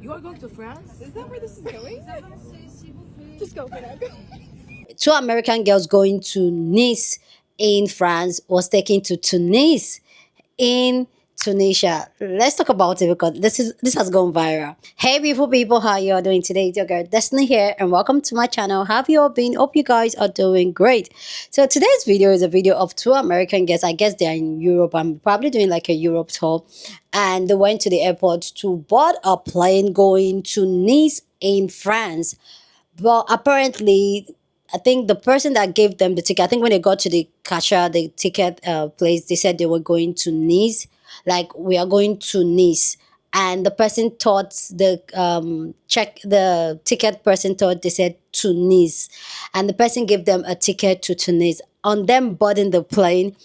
You are going to France? Is that where this is going? Just go for now. Two American girls going to Nice in France was taken to Tunis in Tunisia. Let's talk about it because this has gone viral. Hey beautiful people, how you all doing today? It's your girl Destiny here and welcome to my channel. How have you all been? Hope you guys are doing great. So today's video is a video of two American girls. I guess they're in Europe. I'm probably doing like a Europe tour, and they went to the airport to board a plane going to Nice in France. But apparently, I think the person that gave them the ticket, I think when they got to the cashier, the ticket place, they said they were going to Nice. Like, we are going to Nice. And the person thought, the ticket person thought they said Tunis. And the person gave them a ticket to Tunis. On them boarding the plane,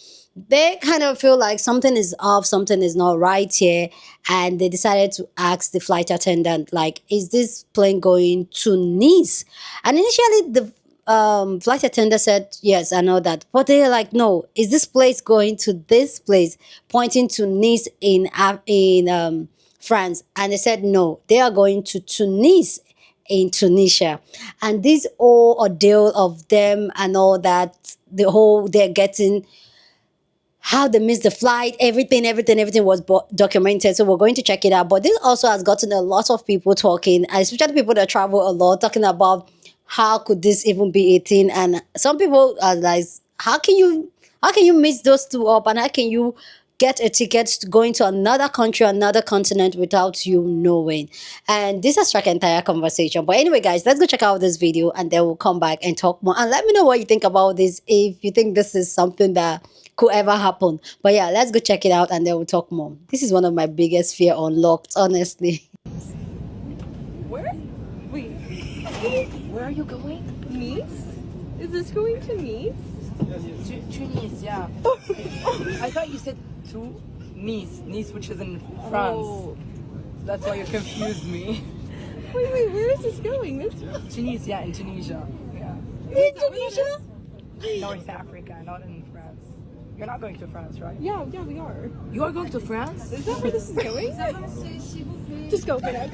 they kind of feel like something is off, something is not right here, and they decided to ask the flight attendant, like, is this plane going to Nice? And initially the flight attendant said, yes, I know that, but they're like, no, is this place going to this place, pointing to Nice in France? And they said no, they are going to Tunis in Tunisia. And this whole ordeal of them and all that, they're getting how they missed the flight, everything was documented. So we're going to check it out. But this also has gotten a lot of people talking, and especially people that travel a lot, talking about how could this even be 18. And some people are like, how can you mix those two up, and how can you get a ticket to going to another country, another continent without you knowing? And this has struck an entire conversation. But anyway, guys, let's go check out this video and then we'll come back and talk more. And let me know what you think about this, if you think this is something that could ever happen. But yeah, let's go check it out and then we'll talk more. This is one of my biggest fear unlocked, honestly. Where? Wait. Where are you going? Nice? Is this going to Nice? Tunis, yeah. I thought you said to Nice. Nice, which is in France. Oh. That's why you confused me. Wait, where is this going? Tunis, yeah, in Tunisia. Yeah. In Tunisia? North Africa, not in France. You're not going to France, right? Yeah, we are. You are going to France? Is that where this is going? Just go for now.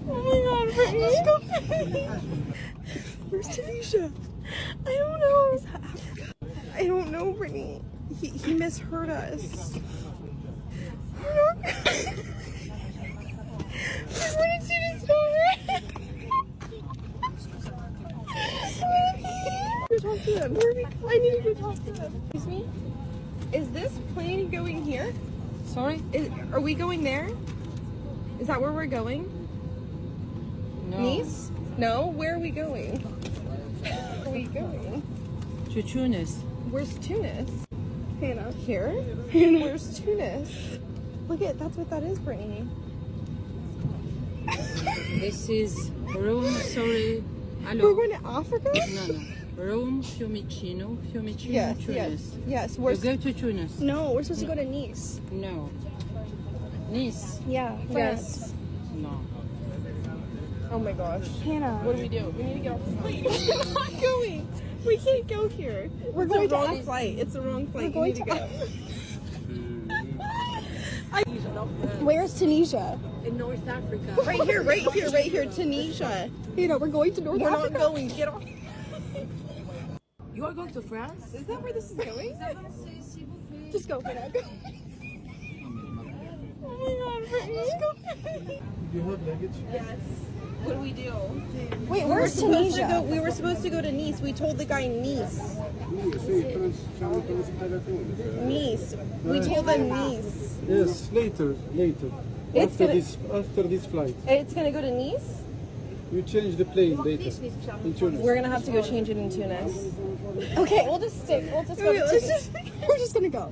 Oh my god, Brittany. Just go. Where's Tunisia? I don't know. Is that Africa? I don't know, Brittany. He misheard us. We're not. Where did you just go? Go talk to them. I need to go talk to them. Excuse me? Is this plane going here? Sorry? Are we going there? Is that where we're going? No. Nice? No? Where are we going? Where are we going? To Tunis. Where's Tunis? Hannah, here? And where's Tunis? Look at, that's what that is, Brittany. This is Rome, sorry. We're Hello. going to Africa? No. Rome, Fiumicino, Yes, Tunis. yes. You go to Tunis? No, we're supposed to go to Nice. No. Nice? Yeah, France. No. Oh my gosh. Hannah. What do? We need to get off the plane. We're not going. We can't go here. We're going to wrong flight. It's the wrong flight. We're going to go. Where's Tunisia? In North Africa. Right here. Tunisia. We're going to North Africa. We're not going. Get off. You are going to France? Is that where this is going? Just go for now. Oh my god, Brittany. Let's go. You have luggage? Yes. What do we do? Wait, where's Tunisia? We were supposed to go to Nice. We told the guy Nice. Nice. We told them Nice. Yes, later. It's After this flight. It's gonna go to Nice? You change the plane later. In Tunis. We're gonna have to go change it in Tunis. Okay, we'll just stay. We'll just go to Tunis. We're just gonna go.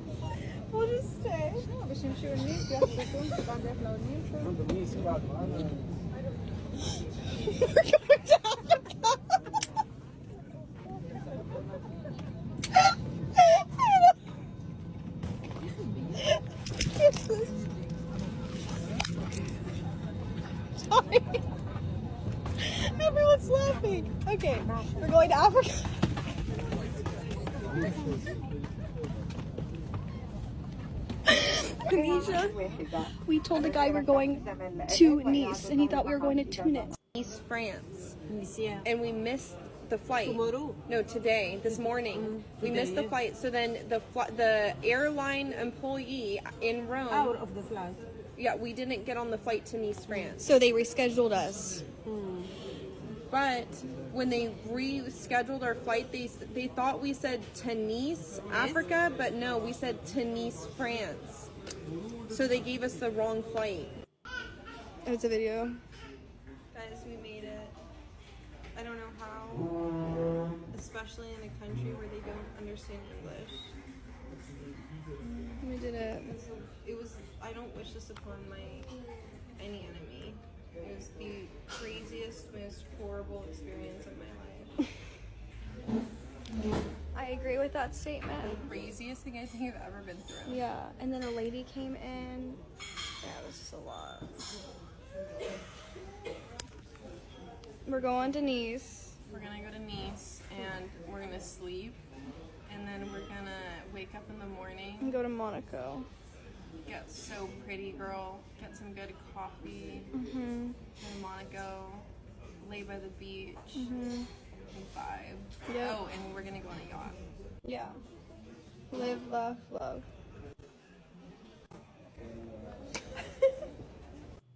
We'll just stay. We're going to Africa. Sorry. Everyone's laughing. Okay, we're going to Africa. Tunisia. We told the guy we're going to Nice, and he thought we were going to Tunis. Nice, France. And we missed the flight. Tomorrow? No, today, this morning. We missed the flight. So then the airline employee in Rome. Out of the flight. Yeah, we didn't get on the flight to Nice, France. So they rescheduled us. But when they rescheduled our flight, they thought we said to Nice, Africa, but no, we said to Nice, France. So they gave us the wrong flight. It's a video. Guys, we made it. I don't know how, especially in a country where they don't understand English. We did it. It was, I don't wish this upon any enemy. It was the craziest, most horrible experience of my life. I agree with that statement. Craziest thing I think I've ever been through. Yeah, and then a lady came in. Yeah, it was just a lot. We're going to Nice. We're gonna go to Nice and we're gonna sleep and then we're gonna wake up in the morning. And go to Monaco. Get so pretty, girl. Get some good coffee. Mhm. Go to Monaco. Lay by the beach. Mhm. And vibe. Yep. Oh, and we're gonna go on a yacht. Yeah. Live, laugh, love.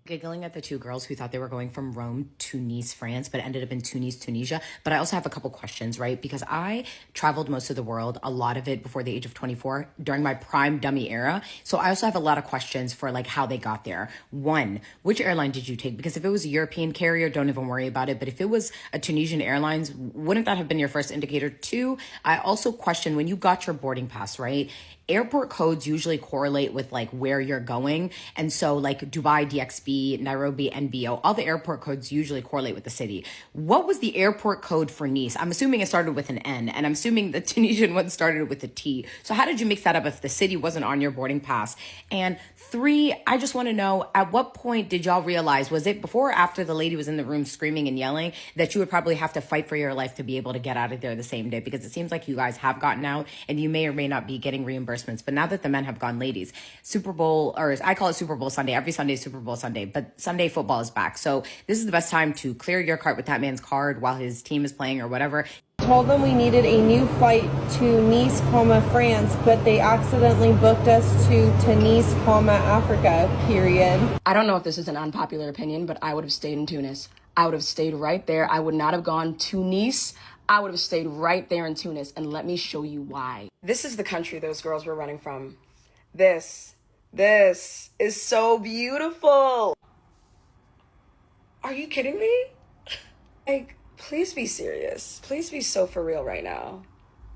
Giggling at the two girls who thought they were going from Rome to Nice, France, but ended up in Tunis, Tunisia. But I also have a couple questions, right? Because I traveled most of the world, a lot of it before the age of 24, during my prime dummy era. So I also have a lot of questions for like how they got there. One, which airline did you take? Because if it was a European carrier, don't even worry about it. But if it was a Tunisian Airlines, wouldn't that have been your first indicator? Two, I also question when you got your boarding pass, right? Airport codes usually correlate with like where you're going. And so like Dubai, DXB, Nairobi, NBO, all the airport codes usually correlate with the city. What was the airport code for Nice? I'm assuming it started with an N, and I'm assuming the Tunisian one started with a T. So how did you mix that up if the city wasn't on your boarding pass? And three, I just want to know, at what point did y'all realize, was it before or after the lady was in the room screaming and yelling, that you would probably have to fight for your life to be able to get out of there the same day? Because it seems like you guys have gotten out and you may or may not be getting reimbursements. But now that the men have gone, ladies, Super Bowl, or I call it Super Bowl Sunday. Every Sunday is Super Bowl Sunday, but Sunday football is back. So this is the best time to clear your cart with that man's card while his team is playing or whatever. Told them we needed a new flight to Nice, France, but they accidentally booked us to Nice, Africa, period. I don't know if this is an unpopular opinion, but I would have stayed in Tunis. I would have stayed right there. I would not have gone to Nice. I would have stayed right there in Tunis, and let me show you why. This is the country those girls were running from. This is so beautiful. Are you kidding me? Like, please be serious. Please be so for real right now.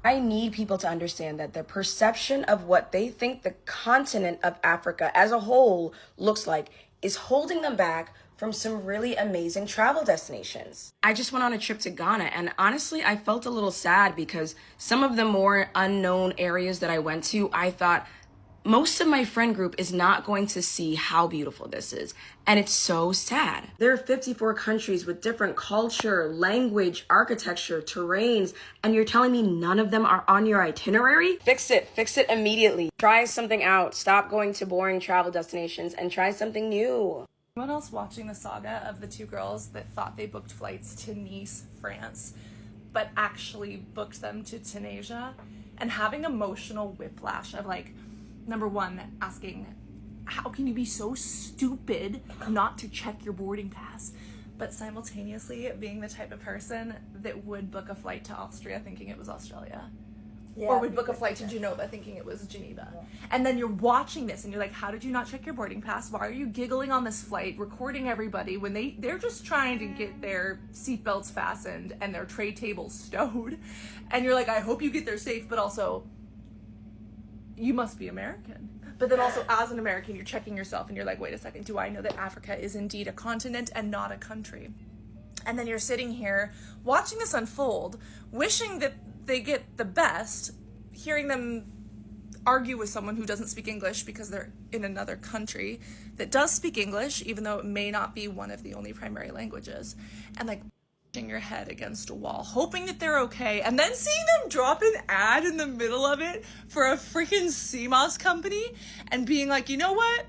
I need people to understand that the perception of what they think the continent of Africa as a whole looks like is holding them back from some really amazing travel destinations. I just went on a trip to Ghana, and honestly, I felt a little sad because some of the more unknown areas that I went to, I thought most of my friend group is not going to see how beautiful this is. And it's so sad. There are 54 countries with different culture, language, architecture, terrains, and you're telling me none of them are on your itinerary? Fix it immediately. Try something out. Stop going to boring travel destinations and try something new. Anyone else watching the saga of the two girls that thought they booked flights to Nice, France, but actually booked them to Tunisia, and having emotional whiplash of like, number one, asking, how can you be so stupid not to check your boarding pass? But simultaneously being the type of person that would book a flight to Austria thinking it was Australia. Yeah, or would book a flight to Geneva thinking it was Geneva. Yeah. And then you're watching this and you're like, how did you not check your boarding pass? Why are you giggling on this flight, recording everybody when they're just trying to get their seatbelts fastened and their tray tables stowed? And you're like, I hope you get there safe, but also, you must be American. But then also, as an American, you're checking yourself and you're like, wait a second, do I know that Africa is indeed a continent and not a country? And then you're sitting here watching this unfold, wishing that they get the best, hearing them argue with someone who doesn't speak English because they're in another country that does speak English, even though it may not be one of the only primary languages. And like, your head against a wall, hoping that they're okay, and then seeing them drop an ad in the middle of it for a freaking sea moss company and being like, you know what?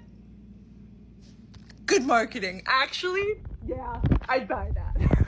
Good marketing. Actually, yeah, I'd buy that.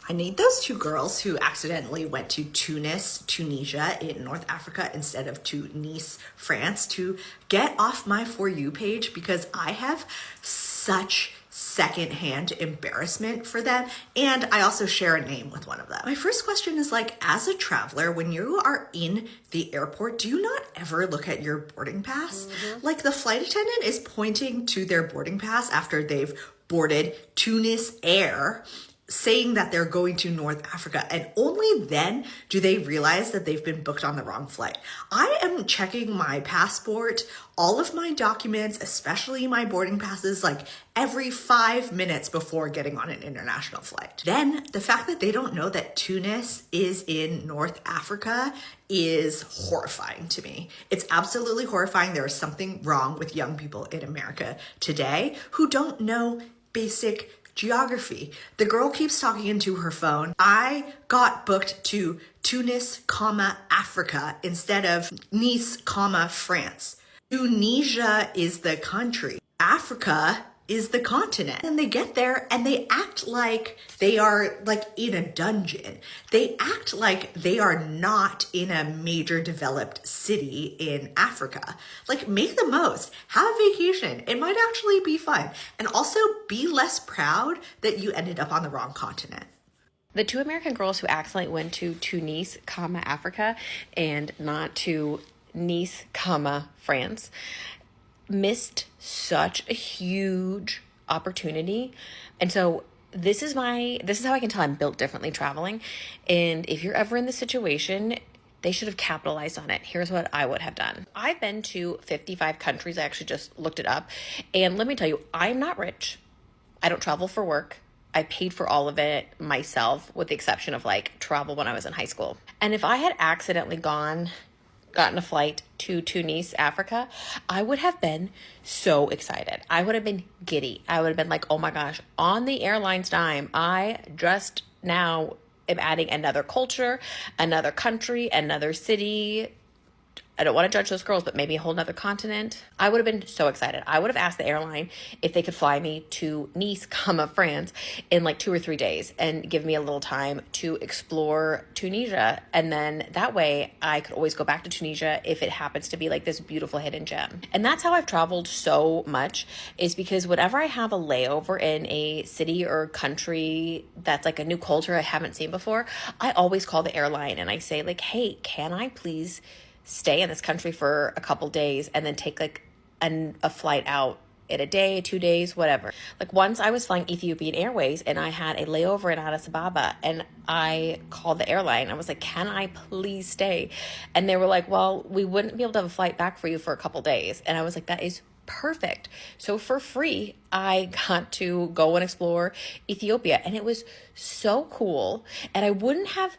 I need those two girls who accidentally went to Tunis, Tunisia in North Africa instead of to Nice, France to get off my For You page because I have such secondhand embarrassment for them. And I also share a name with one of them. My first question is like, as a traveler, when you are in the airport, do you not ever look at your boarding pass? Like the flight attendant is pointing to their boarding pass after they've boarded Tunis Air, saying that they're going to North Africa, and only then do they realize that they've been booked on the wrong flight. I am checking my passport, all of my documents, especially my boarding passes, like every 5 minutes before getting on an international flight. Then the fact that they don't know that Tunis is in North Africa is horrifying to me. It's absolutely horrifying. There is something wrong with young people in America today who don't know basic geography. The girl keeps talking into her phone. I got booked to Tunis, Africa instead of Nice, France. Tunisia is the country. Africa is the continent. And they get there and they act like they are like in a dungeon. They act like they are not in a major developed city in Africa. Like, make the most, have a vacation. It might actually be fun. And also be less proud that you ended up on the wrong continent. The two American girls who accidentally went to Tunis, Africa, and not to Nice, France, missed such a huge opportunity. And so this is how I can tell I'm built differently traveling. And if you're ever in this situation, they should have capitalized on it. Here's what I would have done. I've been to 55 countries. I actually just looked it up. And let me tell you, I'm not rich. I don't travel for work. I paid for all of it myself, with the exception of like travel when I was in high school. And if I had accidentally gotten a flight to Tunis, Africa, I would have been so excited. I would have been giddy. I would have been like, oh my gosh, on the airline's dime, I just now am adding another culture, another country, another city. I don't want to judge those girls, but maybe a whole nother continent. I would have been so excited. I would have asked the airline if they could fly me to Nice, France in like 2 or 3 days and give me a little time to explore Tunisia. And then that way I could always go back to Tunisia if it happens to be like this beautiful hidden gem. And that's how I've traveled so much, is because whenever I have a layover in a city or country that's like a new culture I haven't seen before, I always call the airline and I say like, hey, can I please stay in this country for a couple days and then take like a flight out in a day, 2 days, whatever. Like once I was flying Ethiopian Airways and I had a layover in Addis Ababa and I called the airline. I was like, can I please stay? And they were like, well, we wouldn't be able to have a flight back for you for a couple days. And I was like, that is perfect. So for free, I got to go and explore Ethiopia, and it was so cool. And I wouldn't have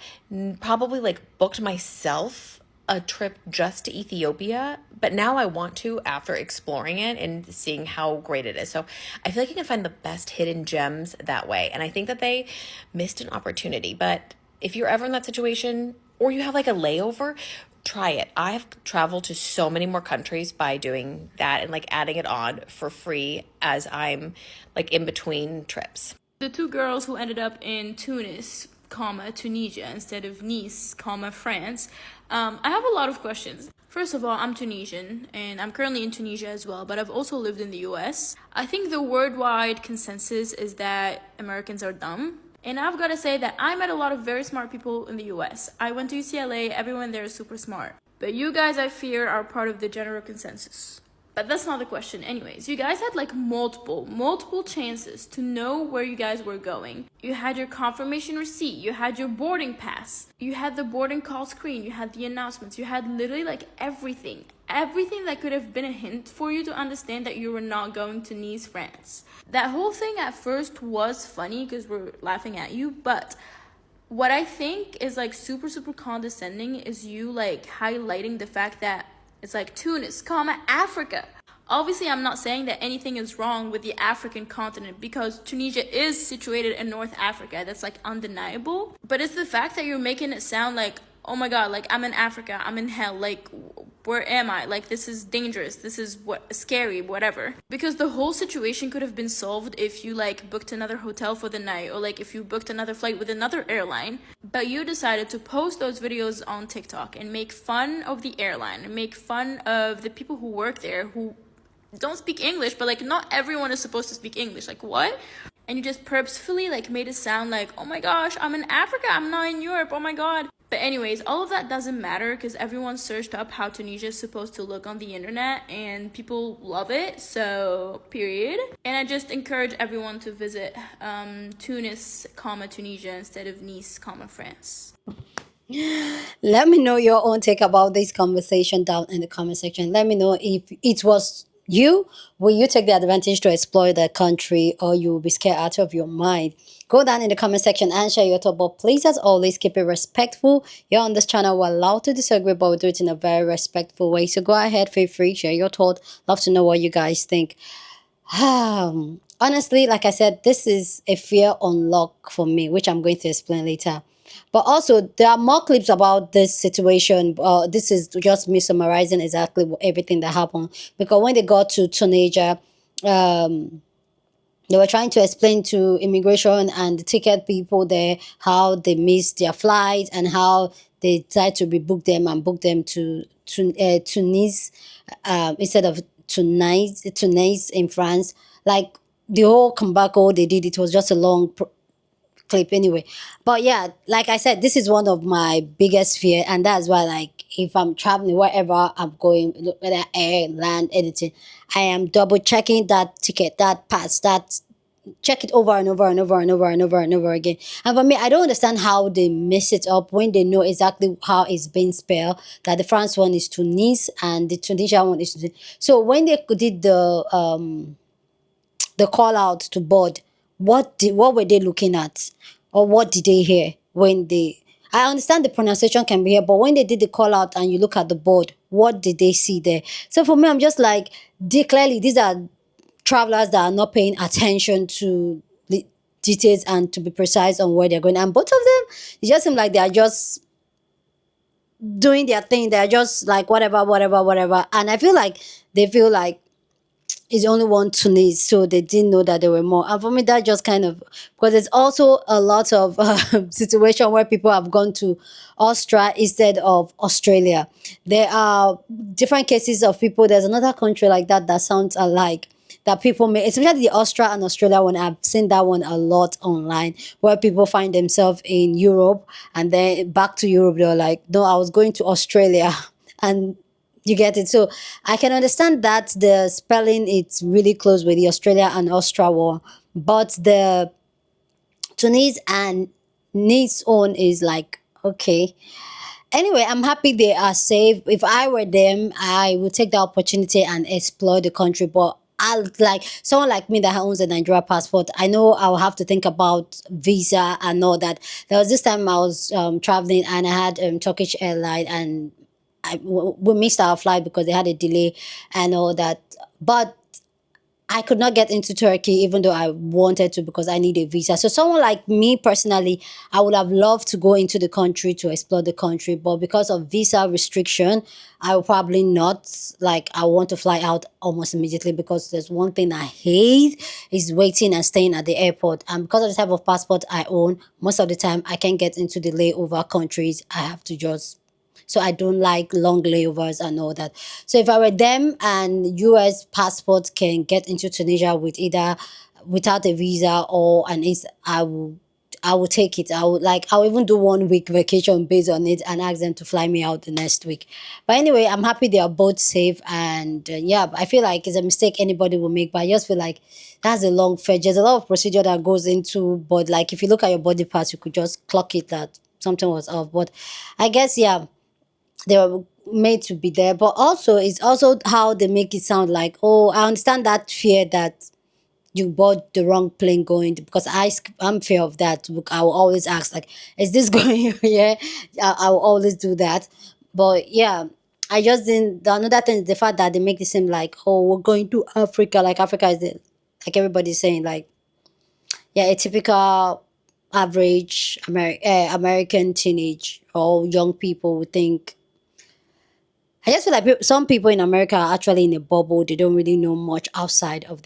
probably like booked myself a trip just to Ethiopia, but now I want to after exploring it and seeing how great it is. So I feel like you can find the best hidden gems that way. And I think that they missed an opportunity. But if you're ever in that situation or you have like a layover, try it. I have traveled to so many more countries by doing that and like adding it on for free as I'm like in between trips. The two girls who ended up in Tunis, Tunisia instead of Nice, France. I have a lot of questions. First of all, I'm Tunisian and I'm currently in Tunisia as well, but I've also lived in the US. I think the worldwide consensus is that Americans are dumb. And I've got to say that I met a lot of very smart people in the US. I went to UCLA, everyone there is super smart. But you guys, I fear, are part of the general consensus. But that's not the question. Anyways, you guys had like multiple chances to know where you guys were going. You had your confirmation receipt, you had your boarding pass, you had the boarding call screen, you had the announcements, you had literally like everything that could have been a hint for you to understand that you were not going to Nice, France. That whole thing at first was funny because we're laughing at you, but what I think is like super condescending is you like highlighting the fact that it's like Tunis, Africa. Obviously, I'm not saying that anything is wrong with the African continent because Tunisia is situated in North Africa. That's like undeniable. But it's the fact that you're making it sound like, oh my God, like I'm in Africa, I'm in hell, like where am I? Like this is dangerous, this is what scary, whatever. Because the whole situation could have been solved if you like booked another hotel for the night or like if you booked another flight with another airline. But you decided to post those videos on TikTok and make fun of the airline and make fun of the people who work there who don't speak English, but like not everyone is supposed to speak English. Like what? And you just purposefully like made it sound like, oh my gosh, I'm in Africa, I'm not in Europe, oh my God. But anyways, all of that doesn't matter because everyone searched up how Tunisia is supposed to look on the internet and people love it, so period. And I just encourage everyone to visit Tunis, Tunisia instead of Nice, France. Let me know your own take about this conversation down in the comment section. Let me know if it was you. Will you take the advantage to explore the country, or you will be scared out of your mind? Go down in the comment section and share your thought. But please, as always, keep it respectful. You're on this channel, we're allowed to disagree, but we do it in a very respectful way. So go ahead, feel free, share your thought. Love to know what you guys think. Honestly, like I said, this is a fear unlock for me, which I'm going to explain later. But also, there are more clips about this situation. This is just me summarizing exactly everything that happened. Because when they got to Tunisia, they were trying to explain to immigration and the ticket people there how they missed their flight and how they tried to rebook them and book them to Tunis instead of Tunis in France. Like the whole comeback, all they did, it was just a long clip anyway. But yeah, like I said, this is one of my biggest fear, and that's why, like, if I'm traveling wherever I'm going, whether air, land, anything, I am double checking that ticket, that pass, that check it over and over and over and over and over and over again. And for me, I don't understand how they mess it up when they know exactly how it's being spelled, that the France one is Tunis and the Tunisia one is Tunis. So when they did the call out to board, what were they looking at, or what did they hear when they? I understand the pronunciation can be here, but when they did the call out and you look at the board, what did they see there? So for me, I'm just like, clearly these are travelers that are not paying attention to the details and to be precise on where they're going. And both of them, it just seems like they are just doing their thing. They're just like whatever, whatever, whatever. And I feel like they feel like it's only one Tunis, so they didn't know that there were more. And for me, that just kind of, because there's also a lot of situation where people have gone to Austria instead of Australia. There are different cases of people. There's another country like that that sounds alike, that people may, especially the Austria and Australia one. I've seen that one a lot online, where people find themselves in Europe and then back to Europe. They're like, no, I was going to Australia. And you get it? So I can understand that the spelling, it's really close with the Australia and Austria one, but the Tunis and Nice own is like, okay. Anyway, I'm happy they are safe. If I were them, I would take the opportunity and explore the country. But I'll, like someone like me that owns a Nigeria passport, I know I'll have to think about visa and all that. There was this time I was traveling and I had Turkish airline, and we missed our flight because they had a delay and all that. But I could not get into Turkey even though I wanted to, because I need a visa. So someone like me personally, I would have loved to go into the country to explore the country, but because of visa restriction, I will probably not. Like, I want to fly out almost immediately, because there's one thing I hate is waiting and staying at the airport. And because of the type of passport I own, most of the time I can't get into the layover countries. I have to just, so I don't like long layovers and all that. So if I were them and US passports can get into Tunisia with either without a visa or an I will take it. I'll even do 1 week vacation based on it and ask them to fly me out the next week. But anyway, I'm happy they are both safe. And yeah, I feel like it's a mistake anybody will make, but I just feel like that's a long fetch. There's a lot of procedure that goes into, but like if you look at your body parts, you could just clock it that something was off. But I guess, yeah, they were made to be there. But also, it's also how they make it sound like, oh, I understand that fear that you bought the wrong plane going, because I'm fear of that. Look, I will always ask, like, is this going here? I will always do that. But yeah, I just didn't. The another thing is the fact that they make it seem like, oh, we're going to Africa. Like Africa is the, like everybody's saying, like, yeah, a typical average American teenage or young people would think. I just feel like some people in America are actually in a bubble. They don't really know much outside of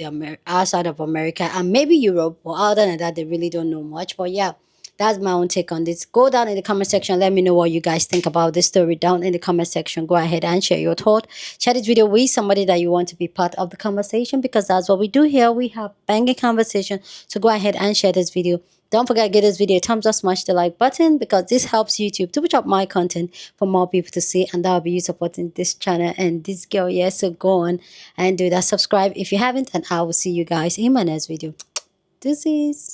outside of America and maybe Europe. But other than that, they really don't know much. But yeah, that's my own take on this. Go down in the comment section. Let me know what you guys think about this story down in the comment section. Go ahead and share your thought. Share this video with somebody that you want to be part of the conversation, because that's what we do here. We have banging conversation. So go ahead and share this video. Don't forget to give this video a thumbs up, smash the like button, because this helps YouTube to push up my content for more people to see, and that will be you supporting this channel and this girl. Yeah, so go on and do that. Subscribe if you haven't, and I will see you guys in my next video. Deuces.